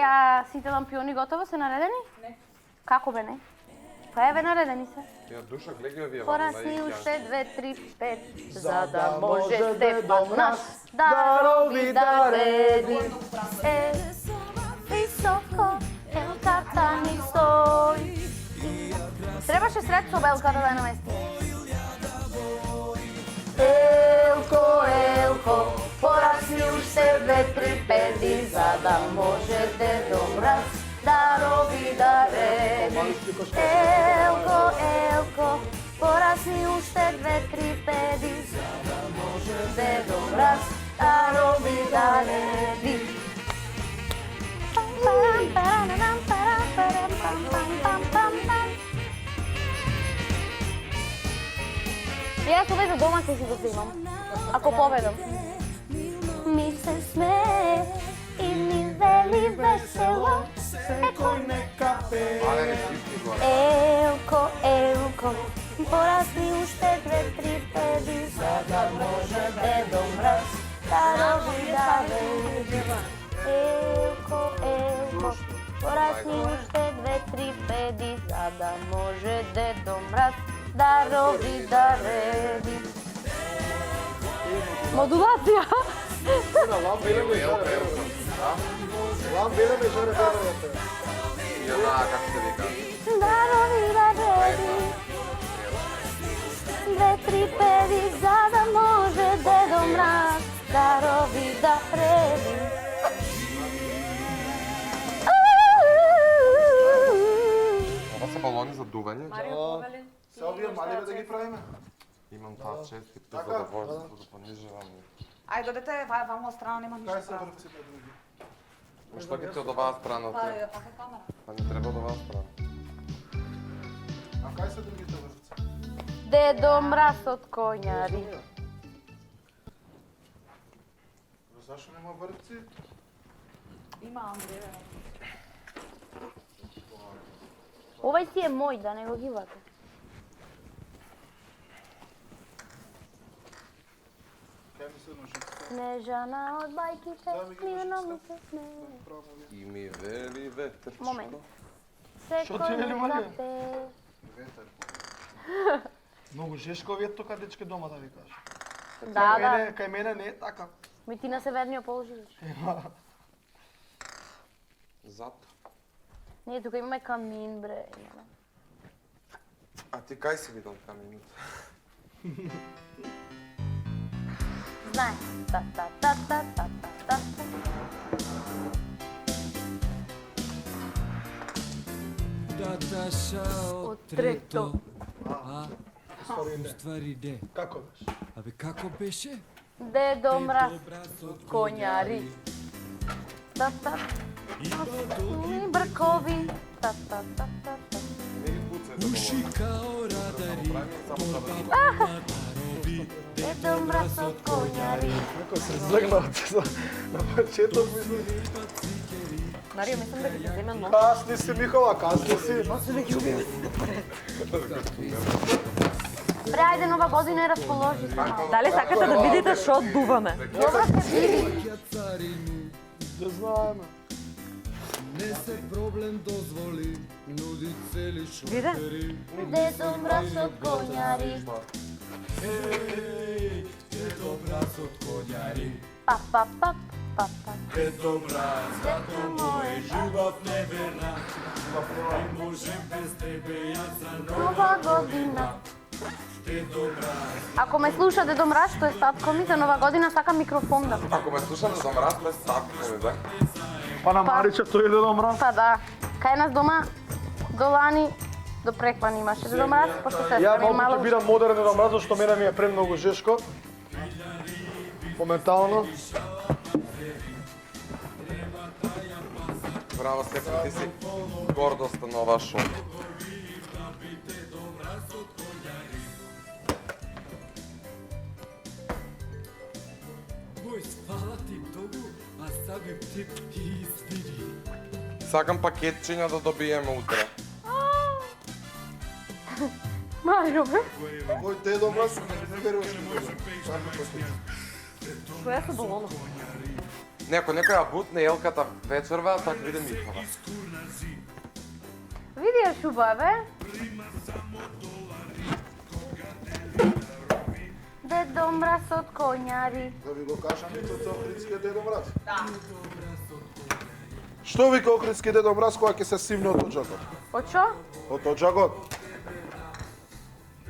а сите лампиони готово се наредени? Не. Како бе не? Па еве наредени се. Ја душа гледај овие Порасни уште 2, 3, 5, за да може Стефан наш да роби да реди. Високо, елката ни стои. Требаше сред со белката да ја намести. Елко, елко, порасни уште 2, 3 педи, за да може Дедо Мраз да роби да реди. Елко, елко, порасни уште 2, 3 педи, за да може Дедо Мраз да роби да реди. Јас овој за дома ќе си го вземам, ако победам. Ми се смее и ми вели весело, секој нека пее. Елко, елко, порасни уште 2, 3 педи, за да може Дедо Мраз да роби да реди. Елко, елко, порасни уште 2, 3 педи, за да може Дедо Мраз да роби да реди. Модулација! И она, как се вика? Да роби да реди. 2, 3 педи, за да може Дедо Мраз да роби да реди. Ова се балони за дување. Се овие мали да ги правиме? Имам таа чест и задоволството да понижувам. Ај, додете вамо страна, нема Кај ништо се право. врвците други? Што ги те од оваа страна? Па е камера. Па не треба од оваа страна. А кај се другите врвци? Дедо Мраз од коњари. Зашо нема врвци? Има Андреја. Овај си е мој, да не го гивате. Кај ми се ношите? Снежана од бајките, мирно ми се смее. И ми вели ветрчко. Момент. Шо ти вели, Секој мале? да пее. Ветер. Многу жешко овие тука дечке дома да ви кажа. Да, да. Кај мене не е така. Ми ти на северниот полу живееш. Зад. Ние тука имаме камин, бре. имаме. А ти кај си видел камините? Знае. Та та та та та та та. Даташа Од од трето. трето. А, ствари де. Како беше? Абе, како беше? Дедо Мраз Образ од коњари. Та та. И бркови. Та та та та та. Не ги пуцај да Уши говори. као радари, Само да види. матарови. Дедо Мраз од коњари. Некој се злегна на почеток, мислам. Марио, мислам да ќе се земе нож. Касни си, Михова, касни си. Бре, ајде, нова година е расположи. Дали сакате да видите што дуваме? Добро се види. Царину, Да знаеме. не се проблем дозволи, нуди цели Виде? шопери. Дедо Мраз од коњари. Ей, дедо Мраз од коњари. Па, па, па, па, па. Дедо Мраз, Дедо мој, љубов неверна. Не можем без тебе, јас за нова година. Дедо Мраз. Ако ме слуша Дедо Мраз, што е татко ми, за нова година сакам микрофон да. Ако ме слушате за мраз, без татко ми, бе. Па на Марича тој е Дедо Мраз. Па да. Кај нас дома, до лани, до преквани имаше Дедо Мраз, пошто Ја сестра ми е малку мала ќе бидам модерен Дедо Мраз, зашто мене ми е премногу жешко. Моментално. Браво, Стефан, ти си гордоста на оваа шоу. Бој, фала ти многу, а сакам ти извини. Сакам пакетчиња да добиеме утре. Марио, бе. Мој Дедо Мраз не веруваш. Која се долоно? Некој ја бутне елката вечерва, така биде Михова. Види ја шуба, бе. Дедо Мраз од конјари. Да ви го кажам и тоа Охридскиот Дедо Мраз. Da. Што вика Охридски Дедо Мраз кога ќе се симне од оџакот? Од шо? Од оџакот?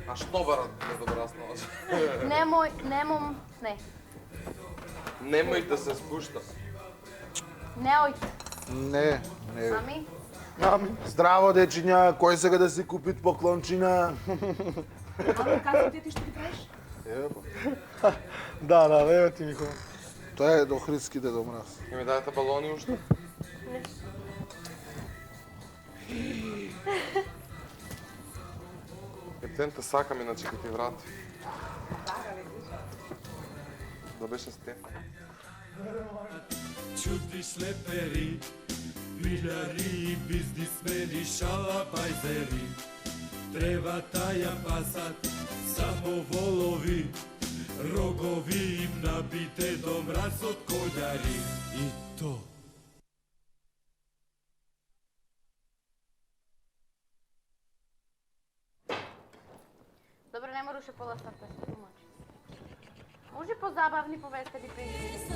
А што барат Дедо Мраз на оџак? Не. Немој да се спушта. Не ој. Не. Ами? Здраво, дечиња, кој сега да си купи поклончина? Ама казвате ти што ти правиш? Да, еве ти Михо. Тоа е Охридски Дедо Мраз. Ќе ми дајте балони уште? Птен сакам, иначе ќе ти врати. Да беше Стефан. Čudi šleperi, miljari, biznismeni, šalabajzeri. Treba taja pasat, samo volovi, rogovi im nabite do Mraz od konjari. I to. Добре, не мораше по-ласта песен, може по-забавни повестени приказки.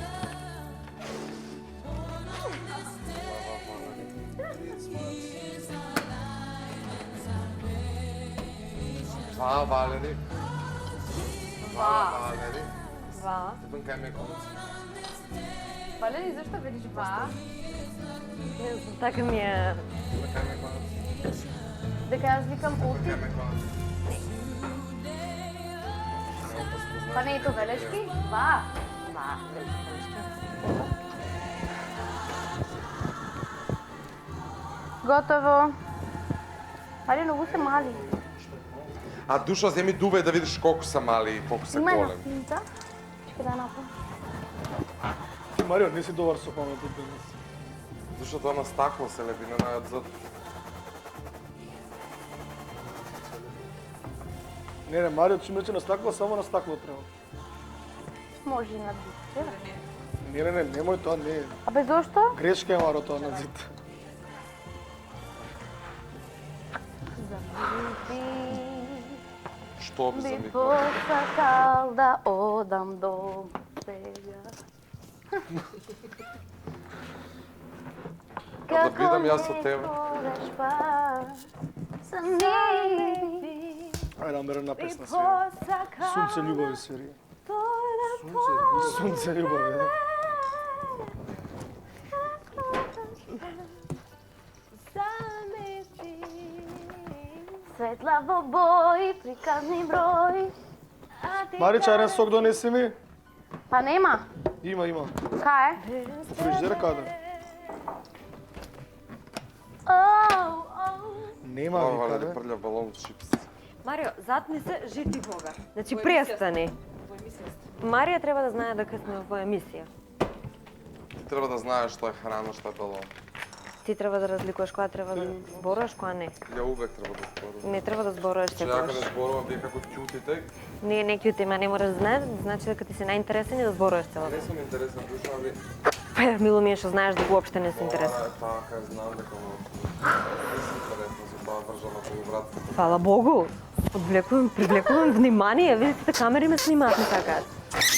Ва, Валери. Валери. Ва. Тепен кај ме конец. Валери, зашто велиш ва? Не знам, така ми е... Кај ме конец. Дека јас викам ути? Кај ме конец. Па не е то велешки? Ва. Ва. Готово. Ари, многу се мали. А Душа, земи дуве да видиш колку се мали и колку се Има една големи. снимка. Чекай да направам. Ти, Марио, не си добар со паметот денес. Душа, тоа на стакло се лепи на најот зад. Не, Марио, ти мрече на стакло, само на стакло треба. Може и на дите. Не, немој тоа, не. Абе, зошто? Грешка е, Маро, тоа на зид. Што би Би замикнал? посакал да одам до сега. Да бидам јас со тебе. Ајде, намерена песна свири. Сунце љубови свири. Сунце љубови, да. Светла во бои, приказни број. Мари, чајен сок донеси ми? Па нема. Има. Кај е? Во фриждера каде? Нема Ова ви Валери каде. прља балон од чипс. Марио, зад ми се жити Бога. Значи, престани. Марија треба да знае дека сме во емисија. Ти треба да знаеш што е храна, што е балон. Ти треба да разликуваш која треба да зборуваш, која не. Ја увек треба да зборувам. Не треба да зборуваш Че јака секогаш. не зборувам, вие како ќутите, Не, не кјути, ма не мора да знаеш, значи дека ти си најинтересен и да зборуваш цело не време. сум интересен Душа, али... Па, мило ми е што знаеш дека уопште не си интересен. Ова е така, знам дека му... Не сум интересен за тоа вржано кога брат. Фала Богу, привлекувам внимание, видите, камери ме снимаат, не сакаат.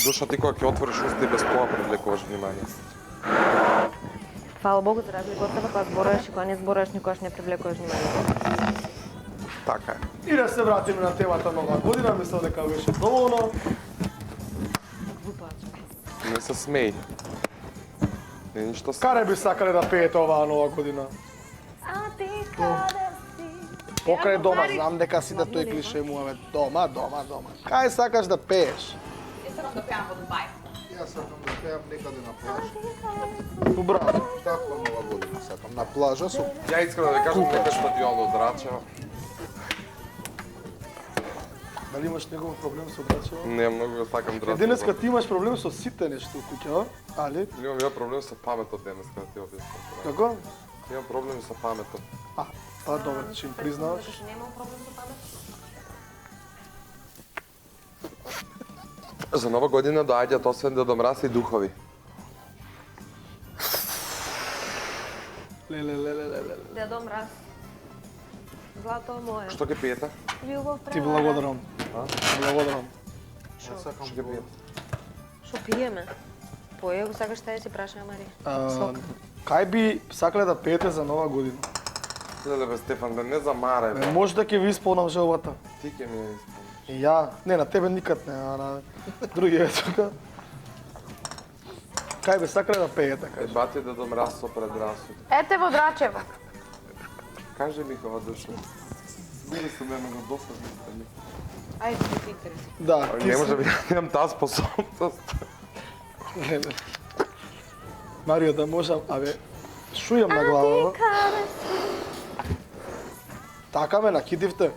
Душа, ти кога ќе отвориш уста и без тоа привлекуваш внимание. Фала Богу, за разлика од тебе, кога зборуваш и кога не зборуваш, никогаш не привлекуваш внимание. Така е. И да се вратиме на темата нова година, мислам дека беше доволно. Не се смеј. Не е ништо се. Каре би сакале да пеете оваа нова година? Покрај дома, знам дека си да тој клише му е дома. Кај сакаш да пееш? Јас сакам да пеам во Дубај. Јас сакам да пеам некаде на плажа. Убраво. Таква нова година сакам. На плажа со Ја искрено да ви кажам дека стадион од Рачево. Дали имаш некој проблем со Драчево? Не, многу го сакам Драчево. Денеска ти имаш проблем со сите нешто у куќа, али? Имам ја проблем со паметот денеска, да ти објаснам. Како? Имам проблем со паметот. Па добро, чим признаваш? За нова година доаѓаат освен Дедо Мраз и духови. злато мое. Што ќе пиете? Љубов Ти превара. благодарам. Благодарам. Ja sakam Што ќе пиете? Што пиеме? Поje, ако сакаш таа си праша, Мари. Сок. Кај би сакале да пеете за нова година? Леле бе Стефан, да не замарај бе. Може да ќе ви исполнам желбата. Ти ќе ми ја исполниш. И ја, не, на тебе никад не, а на другиот тука. Кај би сакале да пеете, Е, кажи. бати да дом расо пред расо. Ете во Драчево. Кажи ми кога дошли. Биде се ме го досадни стани. Ајде, ти ти интереси. Да, ти Не си... може би немам таа способност. Не, не. Марио, да можам, абе, шујам на глава. Така ме накидивте.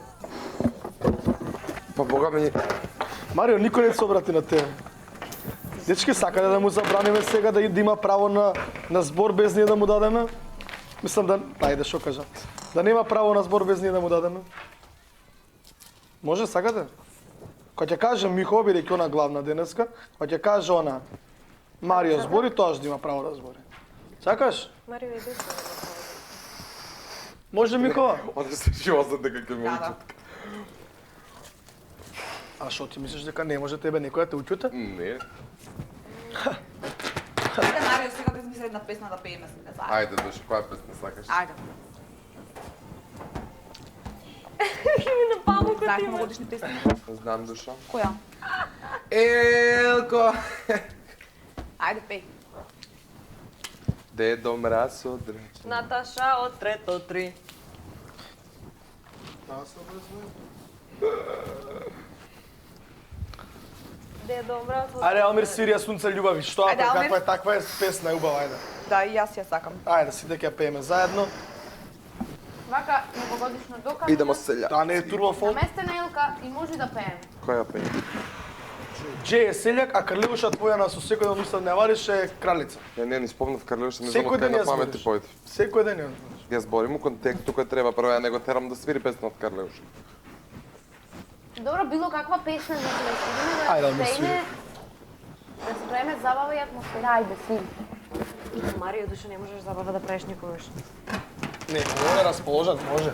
Па бога ми, Марио, никој не се обрати на тебе. Дечки, сакате да му забраниме сега да има право на збор без ние да му дадеме? Мислам да... Ајде, шо кажа? Да нема право на збор без ние да му дадеме? Може, сакате? Кога ќе каже Михо, бидејќи она главна денеска, кога ќе каже она Марио збори, тоаш да има право да збори. Сакаш? Марио, иди се. Може, Михо? онде се живозат дека ќе ме учат. А шо ти мислиш дека не може тебе некој да те учуте? Не. Ајде, Марио, сега да измисли една песна да пееме се не заедно. Ајде, душа, која песна сакаш? Ајде. На памука Знаеш ти ме. новогодишни песни? Знам, душа. Која? Елко! Ајде, пеј. Дедо мраз од реч. Наташа од трето три. Дедо мраз од... Ајде, Алмир свири ја Сунце љубави. Што Ајде, ако Алмир. каква е песна убава, ајде. Да, и јас ја сакам. Ајде, си дека ја пееме заедно. Вака новогодишно дока. Идемо селја. Да, не е турбофон. Наместена Илка и може да пеем. Која пеја? Дже е селјак, а Крлеуша твоја на со секој ден устав не вариш е кралица. Ја не спомнав Карлеуша, не Секој знам ден кај ја на памет збориш. и појде. Секој ден ја збориш. Ја зборим у контексту кој треба, прво ја не го терам да свири песна од Карлеуша. Добро, било каква песна да се свириме, Ајде, да Алмир, се свири. пееме, да се правиме забава и атмосфера. Ајде, свири. Марио, душа, не можеш забава да правиш никогаш. Не, не расположен, може.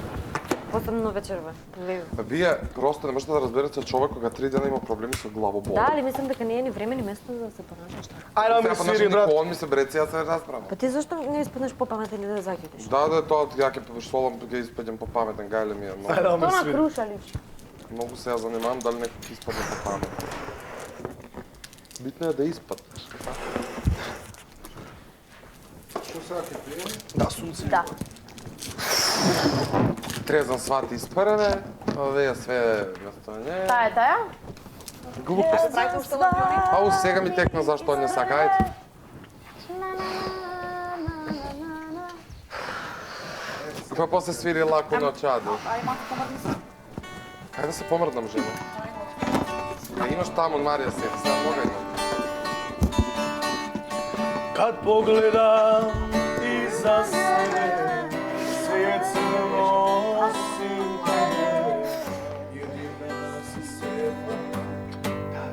Посебно вечерва. Лево. Па вие просто не можете да разберете човек кога 3 дена има проблеми со главобол. Да, али мислам дека не е ни време ни место за да се понашаш така. Ајде, Алмир, Сега свири, свири, брат. Он ми се бреци, јас се расправам. Па ти зашто не испаднеш по-паметен и да закидиш? Да, тоа ја ќе сволам, ќе испадам по паметен, гајле ми е. Ајде, Многу, Алмир, То на свири. круша личи. многу се ја занимавам дали некој ќе испадне по паметен. Битно е да испаднеш. Што сега ќе пиеме? Да, Сунце. Да. Трезан сват испарене, овие све место не. Таа е таја? Глупост. Правите уште лапиони? Ау, сега ми текна зашто не сака, ајде. Па после свири лако ноќаду. Ајде, малку помрдни се. Кај да се помрднам, жена? А имаш таму Марија се, сега мога имам. Kad pogledam iza sebe, svijet crno osim tebe, jedina si svjetla.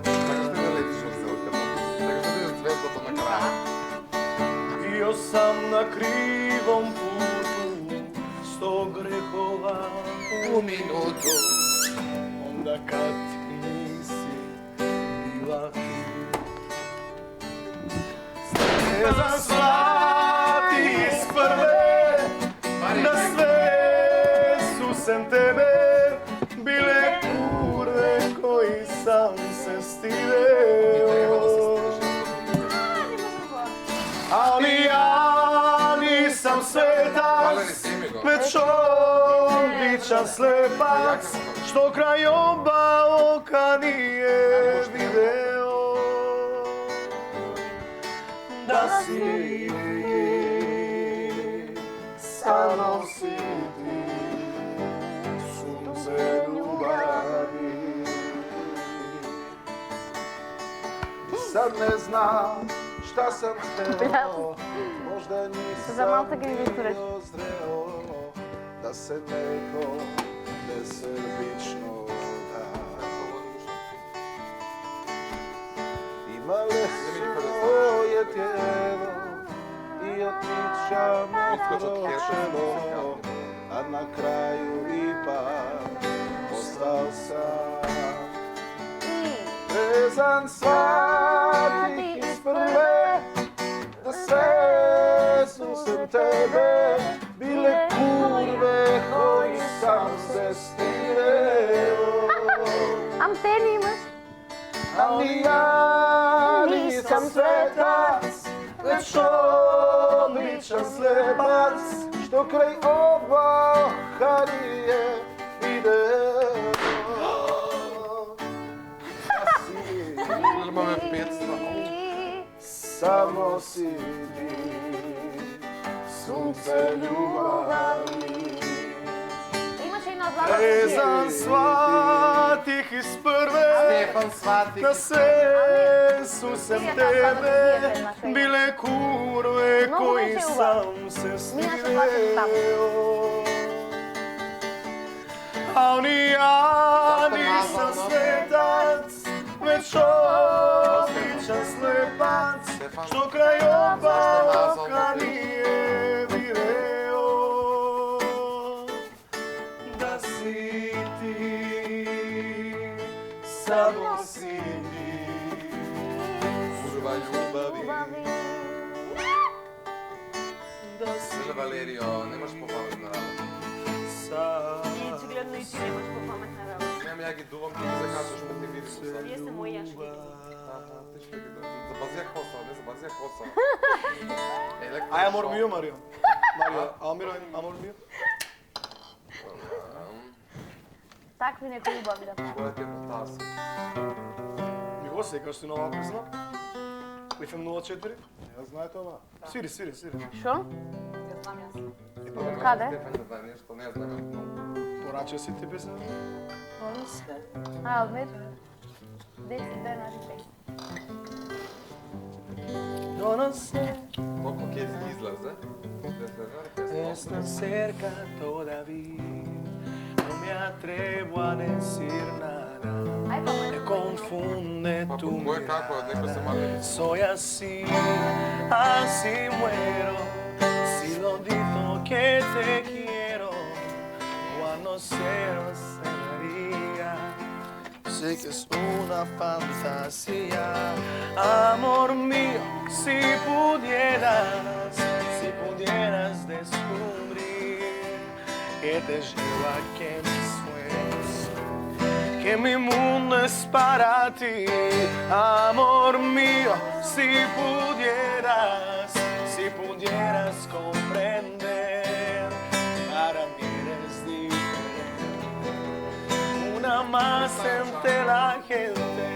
Сакаш ли да летиш од селката? Сакаш да видиш звездата на крај? Bio sam na krivom putu, 100 grehova u minutu, onda kad nisi bila tu. Za slati iz prve, na sve su sem tebe bile kurve koji sam se stideo. Ali ja nisam svetac, Валери си ми го. već odličan slepac, što kraj oba oka nije video. Da si samo si ti, sunce ljubavi. Sad ne znam šta sam hteo, možda nisam Za malta ga ne bio zreo, da se neko nesebično da. Imale svoje tijelo i otiča mokro čelo, a a na kraju ipak ostao sam. Vezan shvatih iz prve, da sve su se tebe bile kurve koji sam se stireo. Am te nimaš? Ali ja nisam svetac, već običan slepac, što kraj oba nije video. Imаме 500. Samo si ti, sunce ljubavi. Имаше една злата Vezan shvatih iz prve, Стефан сватих. da sve su se tebe bile kurve Mnogo koji više ljubav. sam se Mi naše plaćate tamo. stireo. Ali ja nisam svetac, već običan slepac, što kraj oba nije video. Da si ti, samo si ti, Kurva ljubavi. da si Силе Валерио, немаш по-паметна работа. sam. И очигледно и ти немаш по-паметна работа. Нема ја ги дувам, ти ги закачаш, ме ти видиш у сад. Вие сте мои яшки. Аха, ти ще ги дадеш. Забазија коса, не забазија коса. Ai, amor mio, Mario. Mario, amor mio. Такви некои убави да. Која ти е потаси? Ми го секаш си нова песна? FM 04? Ja знае това. Свири. Шо? Ja znam ja sam. Каде? Стефан да знае нешто, не ја знаме много. Порача си ти песна? А, одмет. 10 дена репей. Колко ќе излезе? Estás cerca todavía, no me atrevo a decir nada, Ај па me confunde tu Кој е како, некој се мати? Soy así, así muero, si lo digo que te quiero, cuando seas sería. Sé que es una fantasía, amor mío, si pudieras descubrir que te llevo aquí en mis sueños, que mi mundo es para ti, amor mío, si pudieras comprender, para mí eres diferente, una más entre la gente.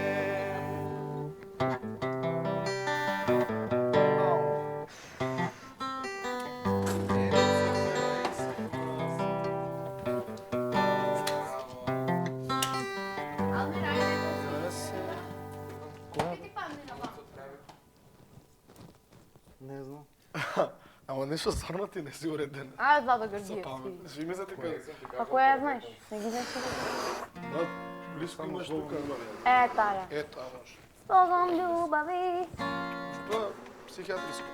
Не знам. Ама нещо стvarno ти не си уреден. А, Злато Георгиевски. Ще ми за така. Па која ја знаеш? Не ги знаеш? Да, близко имаш тука. Е, тая. Ето, а може. Слогом љубави. Тоа е психиатриско.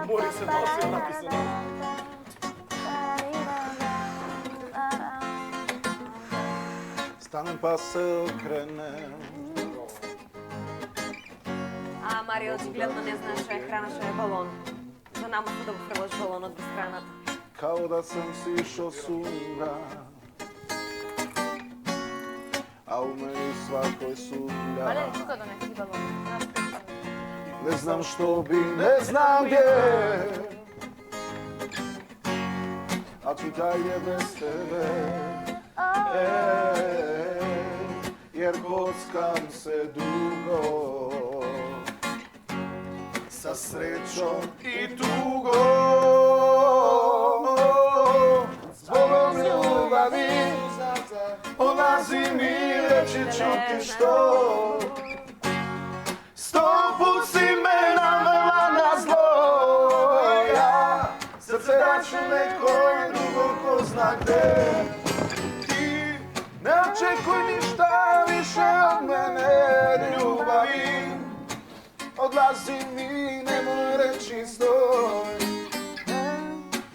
Мори се, мало се врати се назад. Станем па се окренем. А Марио очигледно не знае што е храна, што е балон. За нама се да го фрлаш балонот без храната. Као да сам сишо сумра. А у мене свакој сумра. Мале, тука донеси балон. Не знам што би, не знам гдje. А чудај е без тебе. Jer kockam se dugo sa srećom i tugom. Zbogom ljubavi odlazi mi reći čuti što. 100 put si me navela na zlo. Ja srce daću nekoj drugom ko zna gde. Ne očekuj ništa odlazi mi, nemoj reći stoj.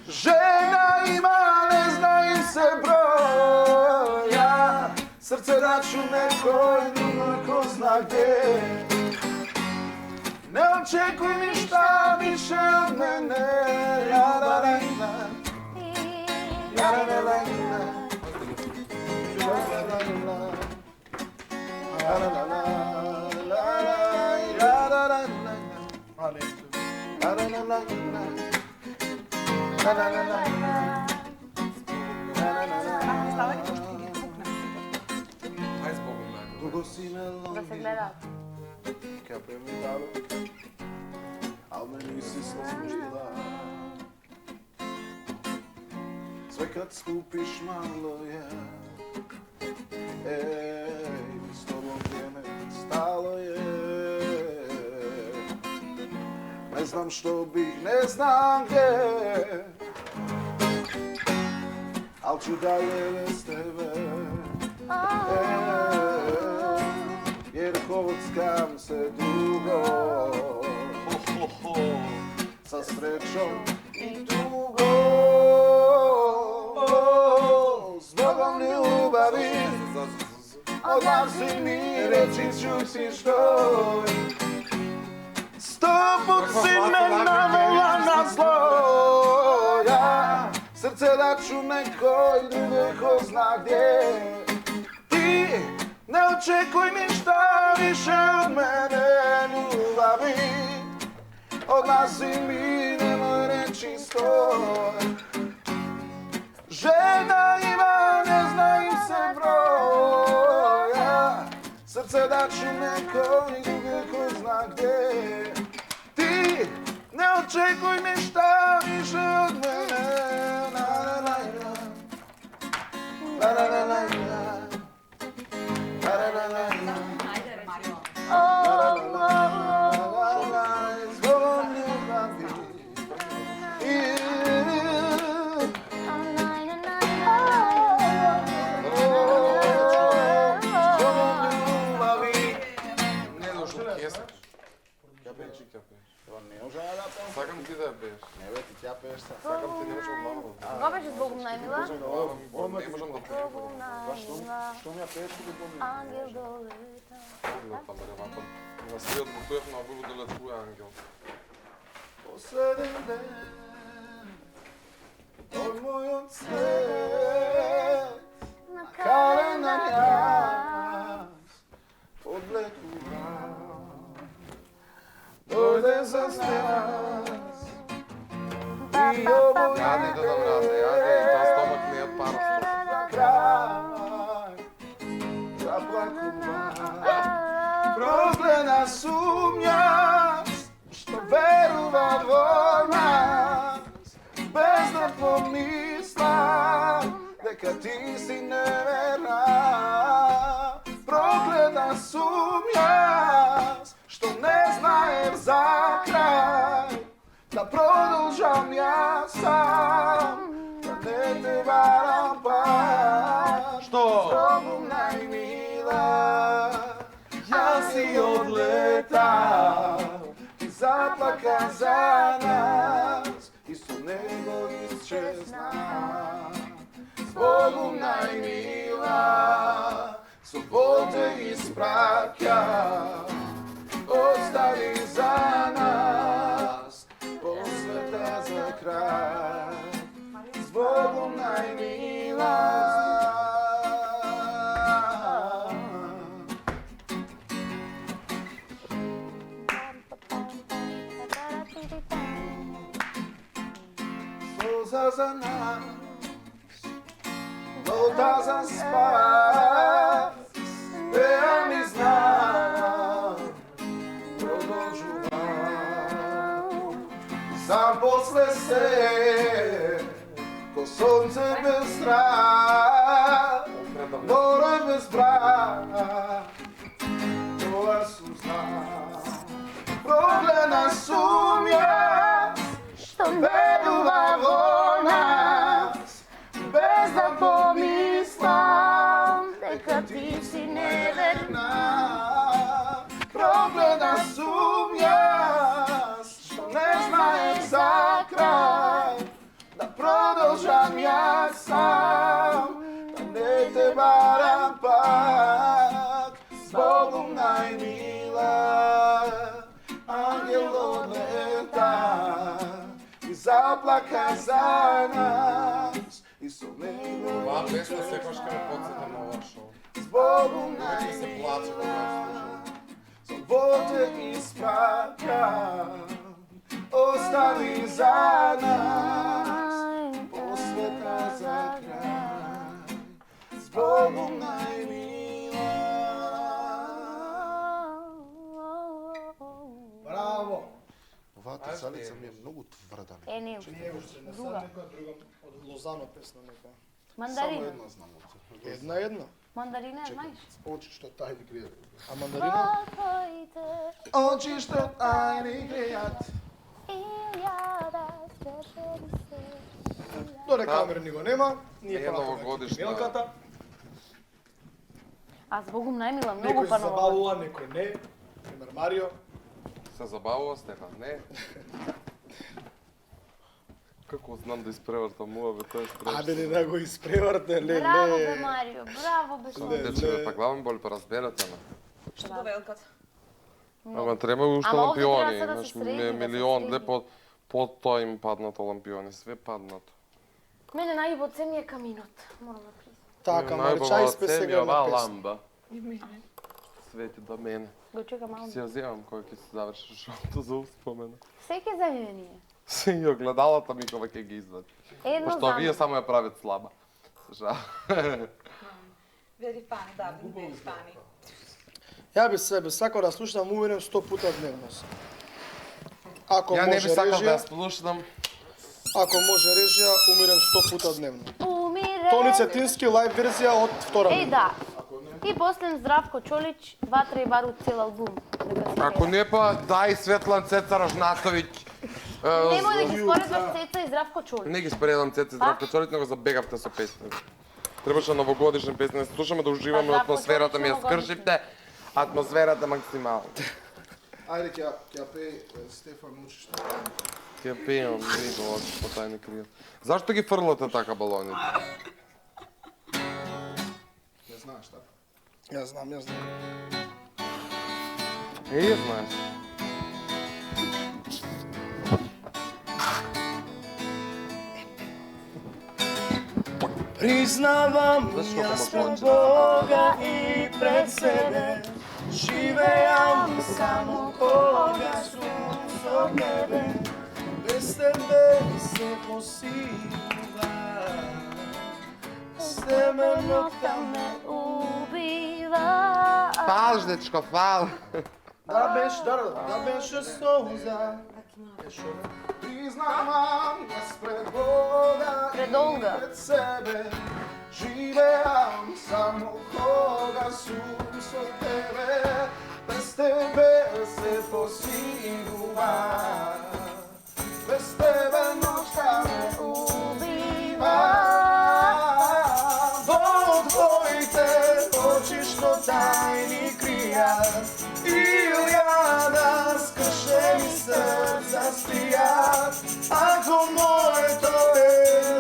Žena ima, ne zna im se broja, srce daću nekoj drugoj ko zna gdje. Ne očekuj ništa više od mene, la-la-la-la. Aj zbogom najbolje. Dugo si me Da se lomio, gleda. kape mi dalo, al me nisi služila. Sve kad skupiš malo je, ej, s tobom vrijeme stalo je. Ne znam što bih, ne znam gdje, al ću dalje bez tebe. Jer kockam se dugo sa srećom i tugo. Zbogom ljubavi odlazi mi, reći ću ti što. 100 put si me navela na zlo, ja srce daću nekoj drugoj ko zna gdje. Ti ne očekuj ništa više od mene, ljubavi odlazi mi, nemoj reći stoj. Žena ima, ne zna im se broja, srce daću nekoj drugoj ko zna gdje. Ti ne očekuj ništa više od mene, la-la-la-la, la-la-la-la. Сакам ти да ја пееш. Не бе, ти тя пееш са. Сакам ти да од главата. Кога беше збогом најмила? Не можам да пееш. Збогом најмила, Що ми ја пееш или помни? ангел долета. Па да реватам. На свиот путуев на Богу да летува ангел. Последен ден од мојот свет, накарен на јас одлетува. Дојде за нас и Јаде да дам раде, јаде, та стомак не е од паростот. крај заплакува. Прогледа сум јас, што верува во нас, без да помислам дека ти си неверна. Прогледа сум јас, што не знаев за крај, да продолжам јас сам, да не те варам пак. Што? Збогом најмила, јас си одлетав и заплака за нас и со него исчезна. Збогом најмила, со Бог те испраќа, остави за нас посвета за крај. Збогом најмила. Слоза за нас, вода за спас, ја ми знам, продолжувам. Сам после се, ко сонце без страх, море без брак, тоа сум знам. Прогледа сум јас, што верува во нас, без да помислам дека ти си неверна. Прогледа сум јас, odleta i zaplaka za nas i со него Ова песна секогаш ке ме подсета на ова шоу. Збогом Веќе се плаче кога ја слушам. Забота испракам, остави за нас посвета за крај. Збогом најмила. Браво! Оваа салица ми е многу тврда. Не, друга. Некоја друга од Лозано песна некоја. Само Мандарина. една знам. Една. Мандарина, знаеш? Очи што тајни кријат. А мандарина? Твоите Очи што тајни кријат. илјада свечени се. Доре камера ни го нема, ние Не е пратаме новогодишна. мелката. Аз Богум најмила, многу Некој се пановала. забавува, некој не. Пример Марио. Се забавува Стефан, не? Како знам да испревртам ова, бе, тоа е страшно. Абе, не да го испреврте, Браво бе, леле. Марио, браво бе, Слави. Дече, па главам боли, па разберете ме. Што до велката? Ама треба уште Ама овде лампиони, треба сега да се знаеш, среди, да се милион, среди. ле под тоа им паднато лампиони, све паднато. Мене најубав се ми е каминот, морам да признам. Така, Најубава Марчај спе цеми сега оваа на песна. ламба. Свети до мене. Го чекам малку. Си ја земам кој ќе се заврши шоуто за успомена. Секи за мене. Си ја огледалата ми кога ќе ги извади. Едно Пошто за вие мене. само ја правите слаба. Жал. Very funny, да, very funny. Ја би сакал да слушам уверен 100 пута дневно. Ако Ја не би може сакал да ја режија, слушам. ако може режија, умирам 100 пута дневно. Умире. Тони Цетински лайв верзија од втора. Еј да. И после Здравко Чолич, Ватра и барут цел албум. Дека си Ако пее. не па, дај Светлан Цеца Ражнатовиќ. Немој да ги споредуваш Цеца и Здравко Чолич. Не ги споредам Цеца и Здравко Чолич, него забегавте со песни. Требаше новогодишна песна, да слушаме да уживаме Здравко атмосферата, ми ја Чолич скршипте. Атмосферата максимално. Ајде ќе пеј Стефан учи што. Ќе пеам, не го очи по тај не кријат. Зашто ги фрлате така балоните? Не знаеш така. Ја знам. Ја знаеш. Признавам, Зашто јас го пред почна? Бога и пред себе живеам само кога сум со тебе. Без тебе се посилува. Без тебе ноќта ме убива. Фалш, дечко, фал. да беше соза. Признавам, јас пред Бога Пред Олга. и пред себе живеам само кога сум со тебе. Без тебе се посилува. Без тебе ноќта ме убива. Во твоите очи што тајни кријат, илјада скршени срца спијат. Ако моето е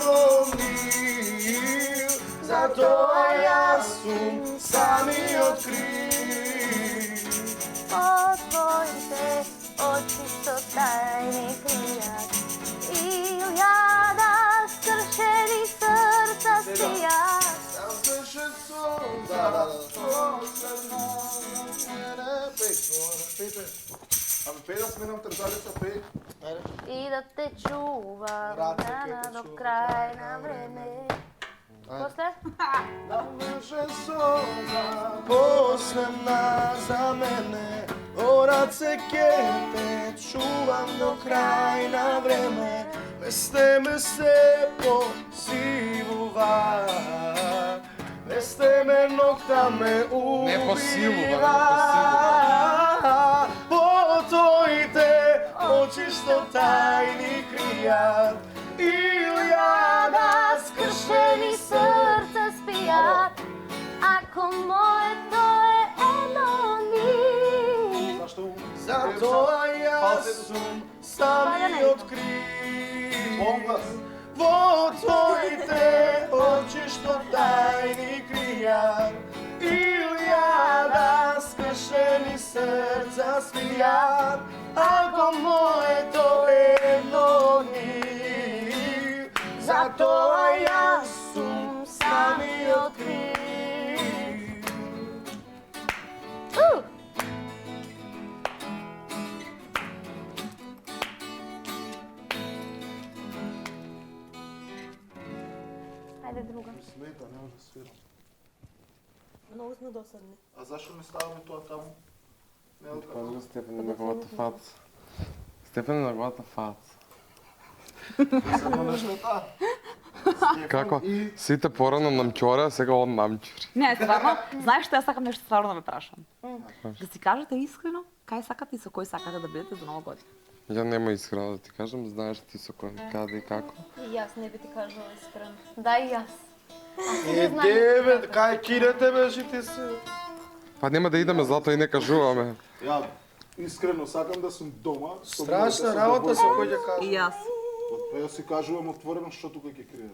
ромнил, затоа јас сум самиот крив. Од твоите очи што тајни кријат, илјада скршени срца спијат. Беше сонца, последна мене. Пејте. Абе, пеј да сменам трзалица, пеј. И да те чувам Брате, на ке те до чувам. крај на време. После? Беше сонца, Последна за мене, о раце ке те чувам до крај на време. Без тебе се посилува. Без тебе ноќта ме убива. Не посилува, Во твоите очи што тајни кријат, илјада Скршени срца спијат, ако моето е еноним. Затоа јас сум самиот крив. Бомбас. Во твоите очи што тајни кријат, илјада скршени срца спијат. ако моето едно ни, затоа јас сум самиот крив. Ајде друга. Смета, не може да свирам. Многу сме досадни. А зашо не ставаме тоа таму? Кажи го Стефан на неговата фаца. Стефан на неговата фаца. Само нешто таа. Како? Сите порано намчора, сега он намчури. Не, стварно, знаеш што ја сакам нешто стварно да ме прашам? Да си кажете искрено, кај сакате и со кој сакате да бидете за Нова година? Ја нема искрено да ти кажам, знаеш ти со кој, каде и како. И јас не би ти кажала искрено. Да и јас. Бе, кај кидете бе, ти си? Па нема да идеме, затоа и не кажуваме. Ја искрено сакам да сум дома. со Страшна моите работа со кој ќе И кажа. јас. Па ја си кажувам отворено што тука ќе криеш.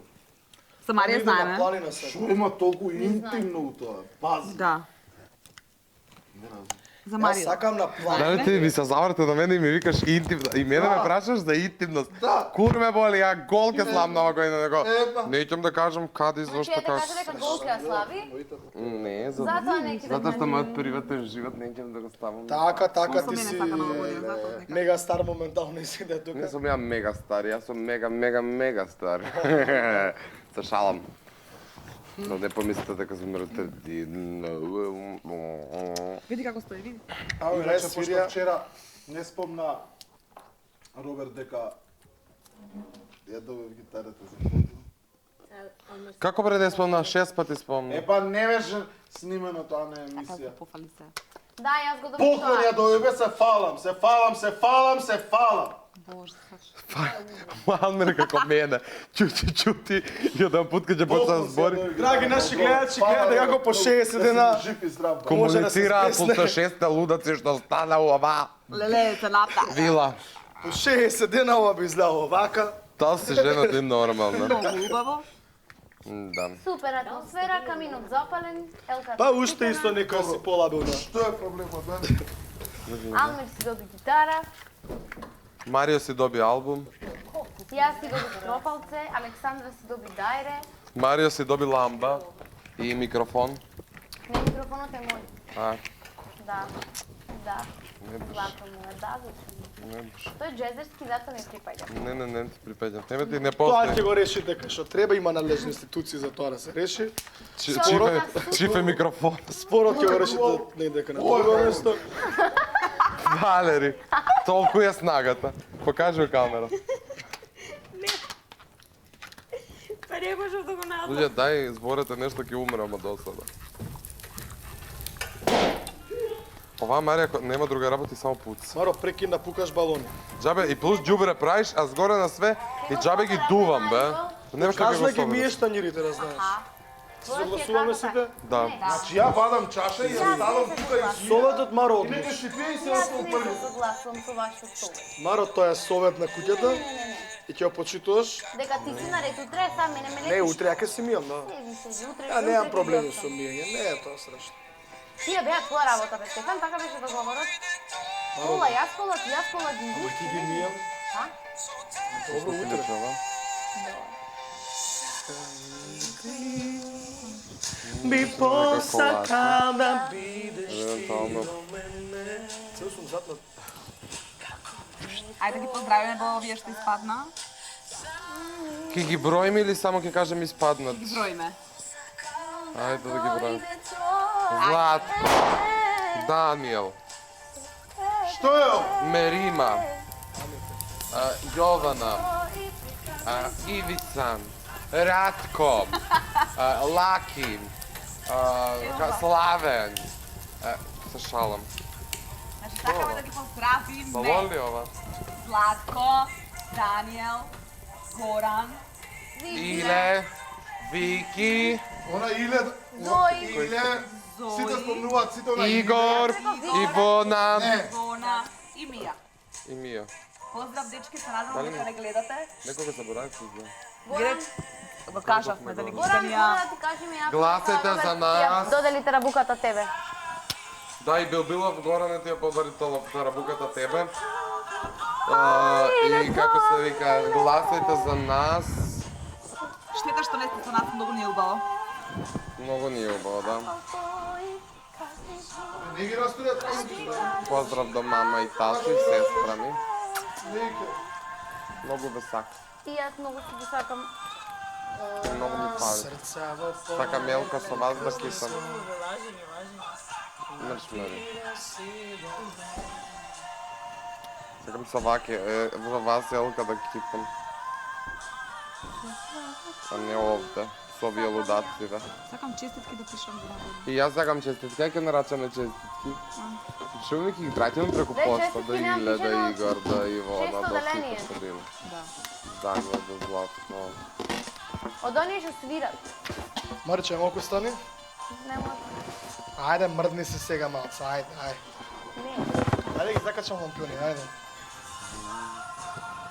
Со Марија знаеме. Планина се. Што има толку интимно у тоа? Пази. Да. Не разумам. За Јас Марија. сакам на планина. Дали ти ми се заврте на мене и ми викаш интимно, и мене ме прашаш за интимност. Да. Кур ме боли, ја гол ке слам нова година, него. Еба. Неќам да кажам каде и Значи, зошто ја да како. кажа дека гол ќе ја слави, Не, затоа не ќе да затоа што мојот приватен живот неќам да го ставам. Така, Со ти мене си сака Нова година, затоа нека. мега стар моментално и си да Не тука. сум ја мега стар, јас сум мега стар. Се шалам. Но не помислите дека сум ретардиран. Види како стои, види. Ау, Иначе, рес пошто Сирија. вчера не спомна Роберт дека ја добив гитарата за година. Како бре да спомна, 6 пати спомна. Епа не беше снимено тоа на емисија. Пофали се. да, јас го добив Поклон ја тоа. добиве, се фалам. Боже, Малмер како мене. Чути, jedan put kad će početi da zbori, Драги наши гледачи, гледате како по 60 дена Жив и здрав. Може да се komunicira спесне. po 6 лудаци што стана у ова леле, цената. вила. по 60 дена ова би изгледало овака. Та си жена ти нормална. Многу убаво. Да. Супер атмосфера, каминот запален, Елка. Па уште исто некој си полабилна. Што е проблемот, бе? Алмир си доби гитара, Марио си доби албум. јас си доби тропалце, Александра си доби дајре, Марио си доби ламба и микрофон. не микрофонот е мој. А, Да, да. не биш, Злато му е, да, зачем. не биш. Тој джезерски зато не припаѓа. Не ти припеѓам. Тебе ти не Тоа ќе постои. го реши дека што треба, има надлежни институции за тоа да се реши. Чифе микрофон. Спорот ќе го реши не дека на друго место. Валери, толку е снагата. Покажи у камера. Па не можам да го најдам. Луѓе, дај, зборете нешто, ќе умрам од досада. Ова Марија нема друга работа и само пуца. Маро, прекин да пукаш балони. Джабе, и плюс đubre правиш, а згоре на све, и джабе ги дувам, бе. Нема што ќе Кажу го да ги ставам. миеш танирите, да знаеш. Согласуваме сите? Да. Значи ја вадам чаша и ја ставам тука и Советот Маро И одмиш. нека си пие и се Јас остал не први. се согласувам со вашето совет. Маро, тоа е совет на куќата Не. и ќе ја почитуваш. Дека ти си наред утре, сам мене ме Не, летиш. утре ја ќе си мијам, да. Не, више, утре. Ја немам утре проблеми ќе со јас мијање, не е тоа страшно. Тие беа твоја работа, бе, Стефан, така беше договорот. Пола, јас пола, ти јас пола, ги Ама ти ги мијам. А? Добро утре. Би посакал да бидеш ти Евентуално. до мене. Цел сум зад на... Ајде ги поздравиме, бо овие што испадна. Ке ги броим или само ќе кажем испаднат? Ги броиме. Ајде да ги броим. Златко, Даниел, Што е ова? Мерима, Јована, Ивица, Ratko, Laki, Славен. Се шалам. Значи, сакаме да ги поздравиме. Балон ли ова? Златко, Даниел, Горан, Иле, Вики, Она Иле, Зои. Иле, сите спомнуваат, сите она Игор, Ивона Не, Зона и Мија. и Мија. Поздрав, дечки, се надевам Дали дека не гледате. Некога заборавив се за. Гирет, го кажавме да не ги Горан, да мора да ти кажем јас. Гласете за нас. Ја доделите рабуката тебе. Да, и Билбилов горе не ти ја подари тоа рабуката тебе. И како се вика, гласајте за нас. Штета што не сте со нас, многу ни е убаво. Многу ни е убаво, да. Не ги растурят Поздрав до мама и тато и сестра ми. Многу ве сакам. И аз много си ги сакам. Многу ми фали. Така мелка со вас да кисам. Мрш мене. Сакам со вас елка да кипам. А не овде, со овие лудаците. Сакам честитки да пишам за роден. И јас сакам честитки, ќе нарачаме честитки. Шумик ги пратим преку Две поста, честитки да нямам Иле, да пишено. Игор, да Ивона, Често да деление. всичко година. Да. Дангла, да Златко. Од оние што свират. Марче, малку стани. Не може. Ајде, мрдни се сега малце, ајде, ајде. Не. Ајде ги закачам лампиони, ајде.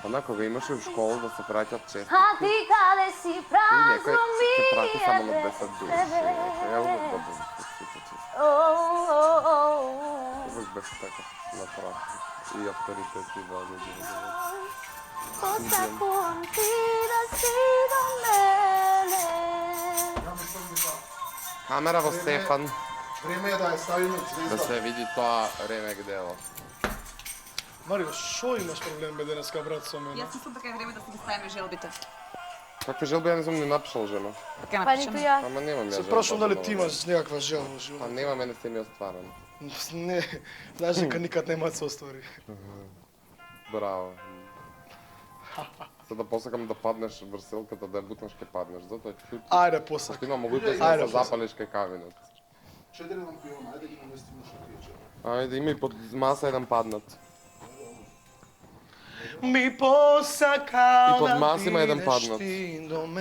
Она кога имаше в школа да се праќат честитки. А ти каде си И некој празно ќе прати само на мије 10 души. Ево да бъде честитки. Uvek беше така направо. И авторитет и вода. Посакувам ти да си до мене. Камера во Стефан, Време е да ја ставиме да звезда. се види тоа ремек дело. Марио, шо имаш проблем бе денеска, брат, со мене? Јас мислам дека е време да си ги ставиме желбите. Каква желба ја не сум ни напишал, жена. Така Па ниту напишеме. јас. Ама немам ја Се желба. прашувам дали за ти нова. имаш некаква желба во Па животот. нема, мене се ми остварено. Не, знаеш дека никад нема да се оствари. Браво. За да посакам да паднеш врселката, да ја бутнеш ке паднеш. Затоа ќе Ајде, посак. има могуќност Ајде, да се посак. запалиш кај кавинот. 4 лампиона, ајде ги наместиме што тие. Ајде, има и под маса еден паднат. Ми посакал И под мас има еден паднат.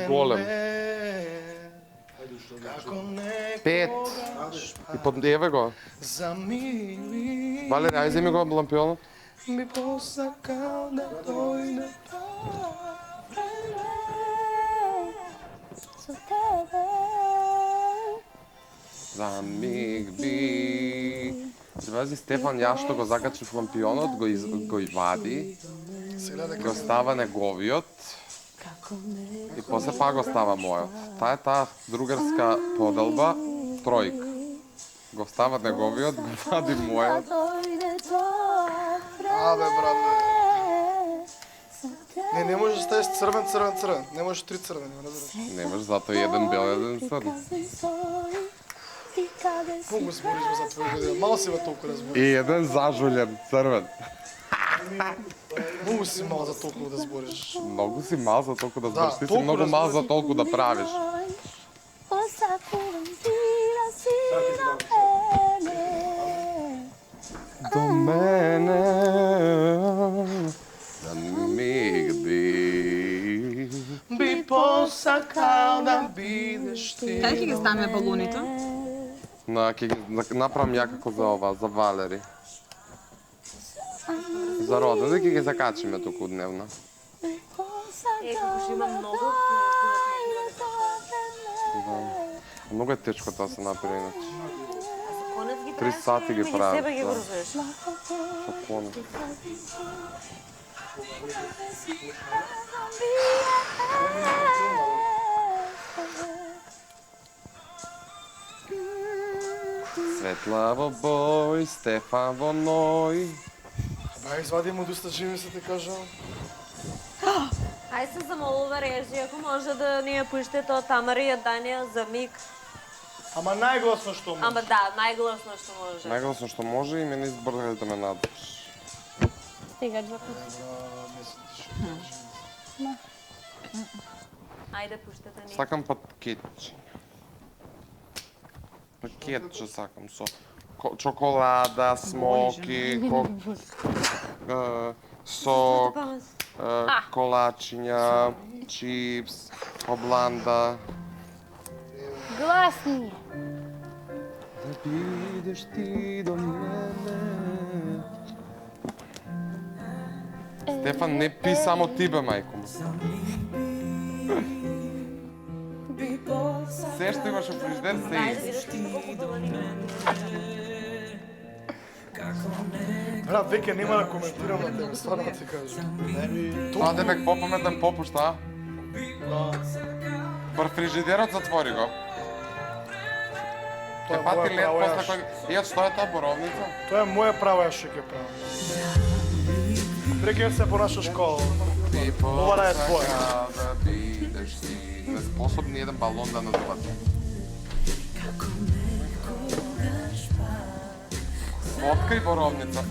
Голем. Како некогаш 5. И под еве го. замили. Валери, ајде земи го лампионот. Ми посакал да дојде Со тебе. За миг би. Завази Стефан ја што го закачи в лампионот, го и вади, Сега дека го става неговиот и после па го става мојот. Таа е таа другарска поделба, тројка. Го става неговиот, го вади мојот. Абе, брат, бе. Не можеш да ставиш црвен, црвен, црвен. Не можеш 3 црвени, ме разбираш. Немаш затоа еден бел, еден црн. Многу збориш бе за твој година. Мало си бе толку разбориш. И еден зажулен, црвен. Многу си мал за толку да збориш. Многу си мал за толку да збориш, ти си толку многу да мал збориш. за толку да правиш. Посакувам ти да си до мене. До мене за миг би. Би посакал да бидеш ти. Кај ќе ги ставиме балуните? Ќе ги направам ја како за ова, за Валери. За роден, да ќе ги закачиме туку дневно. Како што има многу, Многу е тешко тоа се направи иначе. конец ги 3 сати ги прават. себе ги да. врзуваш. Со конец. Светла во бој, Стефан во ној. Бај, извади му доста живи, се те кажам. Ај се замолува режи, ако може да ни ја пуште тоа Тамара и Данија за миг. Ама најгласно што му. Ама да, најгласно што може. Најгласно што може и мене избрзали да ме надрж. Стига, джока. Ајде пуштете ни. Сакам пакетче. Пакетче сакам со чоколада, смоки, сок, колачиња, чипс, обланда. Гласни. Да бидеш ти до мене. Стефан, не пи само ти бе, мајко му. Се што имаш во фриждер, се Ајде изи. видиш колку долани. Брат, веќе нема да коментирам на тебе, стварно ти кажам. Аде ме попаметен попушта. Фрижидерот затвори го. Ќе Тоа е пати моја лед право, после јас. кој... Ја што е тоа боровница? Тоа е моја право, јас што ќе правам. Преќе се по наша школа. Ова да е твоја. Да бидеш ти. Неспособни еден балон да надувате. Откри боровница.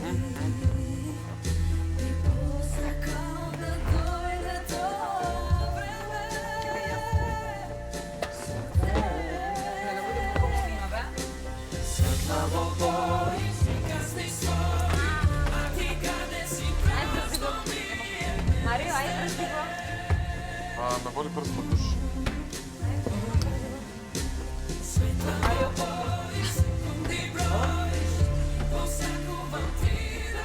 Марио, ајде прши го. Ме боли прстот душ.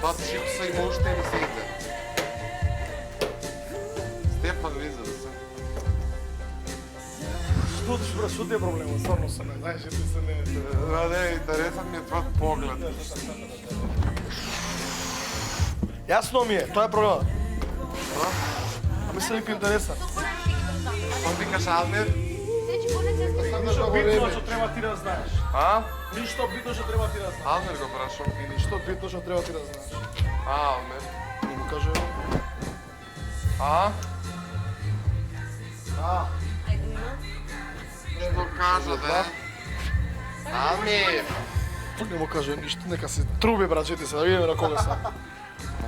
Тоа чипса има уште или се иде? Стефан виза да се. Што ти е проблемот? Стварно се не знаеш, ти се не... Не, интересен ми е твојот поглед. Јасно ми е, тоа е проблемот. А ми се вика интересен. Он викаш Алмир? Ништо битно што треба ти да знаеш. А? Ништо битно што треба ти да знаеш. Алмир го прашам. И ништо битно што треба ти да знаеш. Алмир. И го кажа. А? А, Што кажа, да? Алмир! не му кажа ништо, нека се труби браќите се, да видиме на кога се. Ма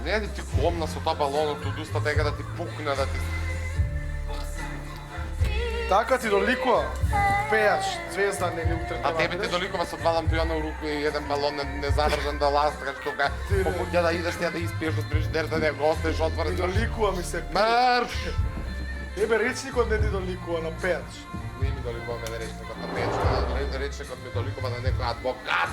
не да ти комна со тоа балонот од уста дека да ти пукне, да ти... Така ти доликува, пејаш, звезда, нели утре А тебе ти доликува со два лампиона у руку и еден балон незадржан да ластраш тука. Попуќа да идеш ја да испиеш од фрижидер, да не го оставиш отворен. Ти доликува ми се. Марш! Ебе, речникот не ти доликува на пејач. Не ми доликува мене речникот на пејачка, речникот ми доликува на некој адвокат.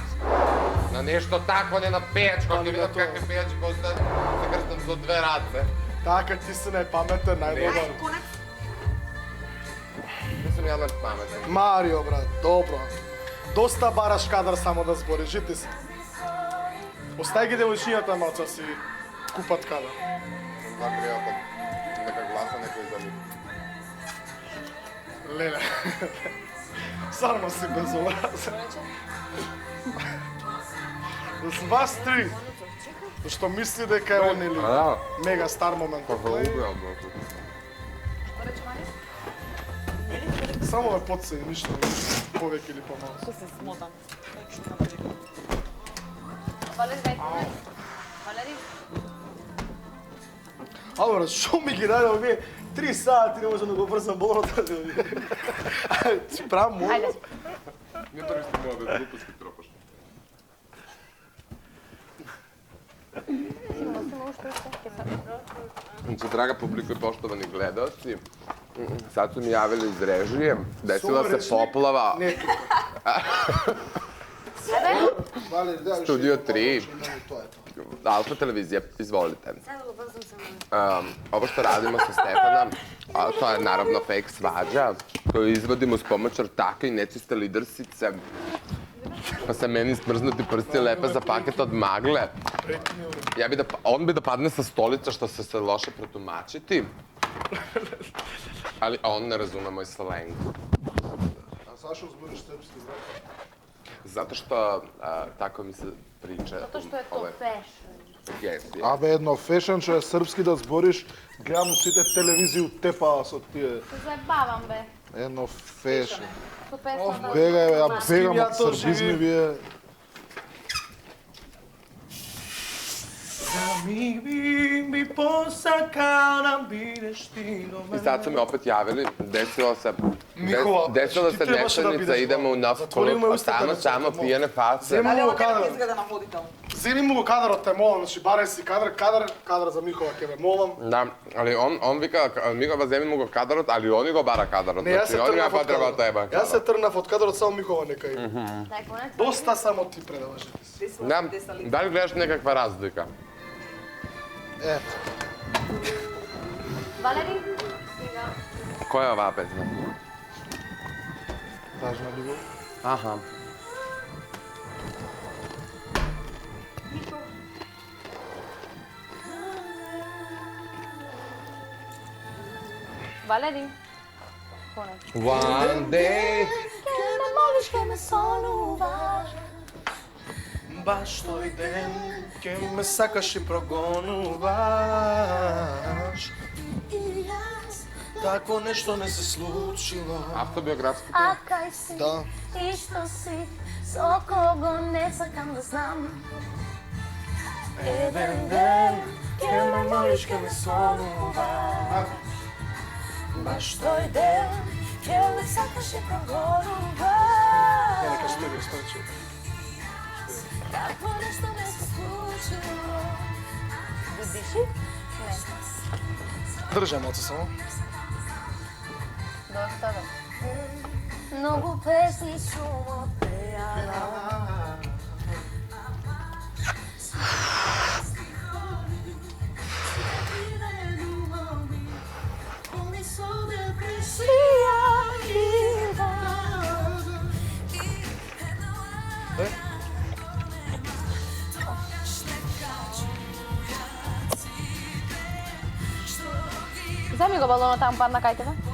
На нешто такво, не на пејачко, ќе видат какви пејачи го остат, се крстам со две раце. Така ти се најпаметен, најдобар. Не сум ја паметен. Марио, брат, добро. Доста бараш кадар само да збориш, жити се. Остај ги девојчињата малце си купат кадар. Загрејата, нека гласа некој за ми. Леле. Сарно си безобразен. С вас три. Што мисли дека е он или Да, мега стар момент. па го убиам. Само ме подсеи, ништо повеќе или помалку. Што се смотам. Валери, дај коне. Валери. Ало, брат, шо ми ги даде овие 3 сати, не можам да го брзам болото. Ти правам мој. Ајде. Не тоа исто мога да глупости тропаш. Значи, драга публика и поштовани гледалци, sad su mi javili iz režije, desila se poplava. Не, Studio 3, Alfa televizija, izvolite. Ovo što radimo sa Stefana, to je naravno fake svađa koju izvodimo s pomoć ortaka i nečiste lidersice. Pa se meni smrznuti prsti lepe za paket od magle. On bi da padne sa stolica što se loše protumačiti. Ali on ne razume moj slang. A zašto zboriš srpski, brate? Zato što tako mi se priča. Zato što je to fashion. Yes. Абе, едно фешен, че е српски да збориш, гледам сите телевизии тепаа со тие. Се заебавам, бе. Едно фешен. Со песната. Бегај, ја Ма. бегам ја од то србизми живи. вие. mi posakao nam bideš ti do I sad su mi opet javili, desilo se Nikola, desila ti se trebaš da Nešanica, bideš idemo u malo. Zatvori mu Nafkolu, usta tamo kada samo ćete pijene face. Zemi Дали му он како кадар. ќе изгледа на водител? Земи му го кадарот, те молам, значи барај си кадар за Михова ќе ме молам. Da, ali on vika, Mihova zemi mu go kadarot, ali oni go bara kadarot. Не, јас се Znači, oni тргнав ja од pa treba tebe. кадарот. Јас се тргнав од кадарот, само Михова нека има. Дај конец. Доста само ти предаваш. Da, da li gledaš nekakva razlika? Ето. Валери. Сега. Koja je ova pesma? Тажна љубов. Aha. Валери. Конец. One day. Ке ме молиш, ке ме сонуваш. Баш тој ден ке ме сакаш и прогонуваш. Тако нешто не се случило. Автобиографски. А кај си? Да. Ишто си, со кого не сакам да знам. Еден ден, ке ме молиш, ке ме сонуваш. Баш тој ден, ке ме сакаш и прогонуваш. Нека спеви, спеви. Тако нешто не се случило. Диши? Не. Држам оце само. Доста да. Многу песни сум отпејала. Земи го балонот таму падна кај тебе.